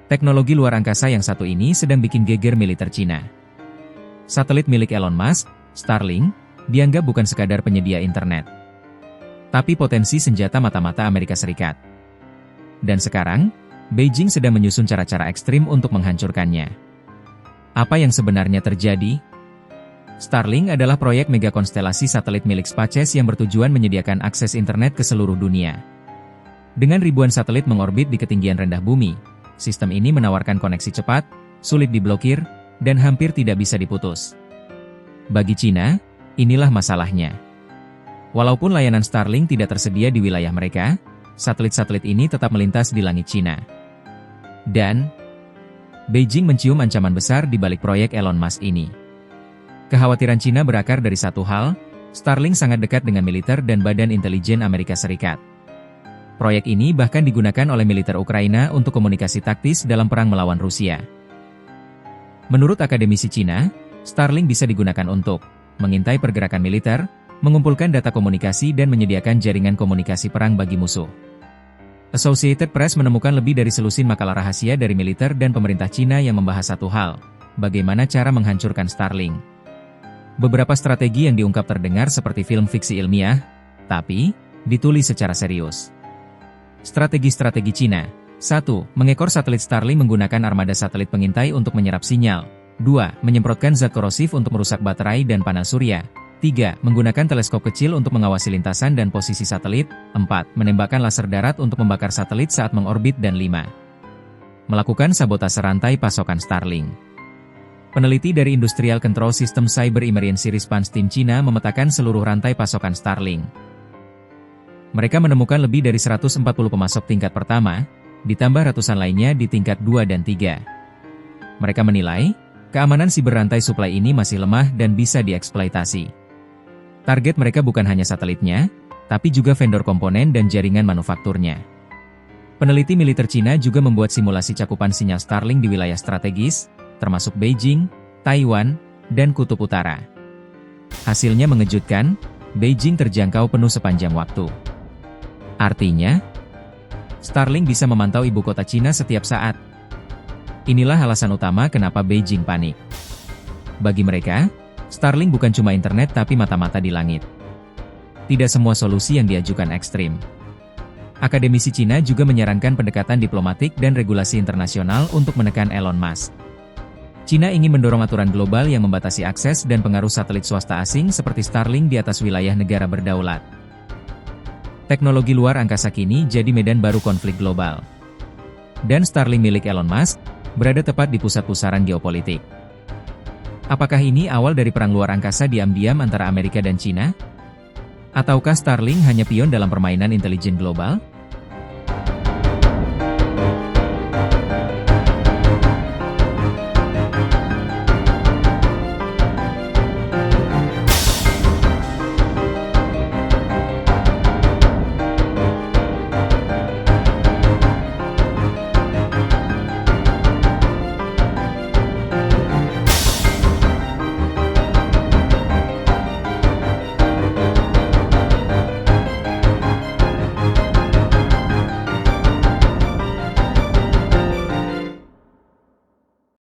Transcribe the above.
Teknologi luar angkasa yang satu ini sedang bikin geger militer Cina. Satelit milik Elon Musk, Starlink, dianggap bukan sekadar penyedia internet, tapi potensi senjata mata-mata Amerika Serikat. Dan sekarang, Beijing sedang menyusun cara-cara ekstrim untuk menghancurkannya. Apa yang sebenarnya terjadi? Starlink adalah proyek mega konstelasi satelit milik SpaceX yang bertujuan menyediakan akses internet ke seluruh dunia. Dengan ribuan satelit mengorbit di ketinggian rendah bumi, sistem ini menawarkan koneksi cepat, sulit diblokir, dan hampir tidak bisa diputus. Bagi Cina, inilah masalahnya. Walaupun layanan Starlink tidak tersedia di wilayah mereka, satelit-satelit ini tetap melintas di langit Cina. Dan, Beijing mencium ancaman besar di balik proyek Elon Musk ini. Kekhawatiran Cina berakar dari satu hal, Starlink sangat dekat dengan militer dan Badan Intelijen Amerika Serikat. Proyek ini bahkan digunakan oleh militer Ukraina untuk komunikasi taktis dalam perang melawan Rusia. Menurut akademisi Cina, Starlink bisa digunakan untuk mengintai pergerakan militer, mengumpulkan data komunikasi dan menyediakan jaringan komunikasi perang bagi musuh. Associated Press menemukan lebih dari selusin makalah rahasia dari militer dan pemerintah Cina yang membahas satu hal, bagaimana cara menghancurkan Starlink. Beberapa strategi yang diungkap terdengar seperti film fiksi ilmiah, tapi ditulis secara serius. Strategi-strategi Cina. 1. Mengekor satelit Starlink menggunakan armada satelit pengintai untuk menyerap sinyal. 2. Menyemprotkan zat korosif untuk merusak baterai dan panel surya. 3. Menggunakan teleskop kecil untuk mengawasi lintasan dan posisi satelit. 4. Menembakkan laser darat untuk membakar satelit saat mengorbit. Dan 5. Melakukan sabotase rantai pasokan Starlink. Peneliti dari Industrial Control System Cyber Emergency Response Team Cina memetakan seluruh rantai pasokan Starlink. Mereka menemukan lebih dari 140 pemasok tingkat pertama, ditambah ratusan lainnya di tingkat 2 dan 3. Mereka menilai, keamanan siber rantai suplai ini masih lemah dan bisa dieksploitasi. Target mereka bukan hanya satelitnya, tapi juga vendor komponen dan jaringan manufakturnya. Peneliti militer Cina juga membuat simulasi cakupan sinyal Starlink di wilayah strategis, termasuk Beijing, Taiwan, dan Kutub Utara. Hasilnya mengejutkan, Beijing terjangkau penuh sepanjang waktu. Artinya, Starlink bisa memantau ibu kota Cina setiap saat. Inilah alasan utama kenapa Beijing panik. Bagi mereka, Starlink bukan cuma internet tapi mata-mata di langit. Tidak semua solusi yang diajukan ekstrim. Akademisi Cina juga menyarankan pendekatan diplomatik dan regulasi internasional untuk menekan Elon Musk. Cina ingin mendorong aturan global yang membatasi akses dan pengaruh satelit swasta asing seperti Starlink di atas wilayah negara berdaulat. Teknologi luar angkasa kini jadi medan baru konflik global. Dan Starlink milik Elon Musk berada tepat di pusat pusaran geopolitik. Apakah ini awal dari perang luar angkasa diam-diam antara Amerika dan Cina? Ataukah Starlink hanya pion dalam permainan intelijen global?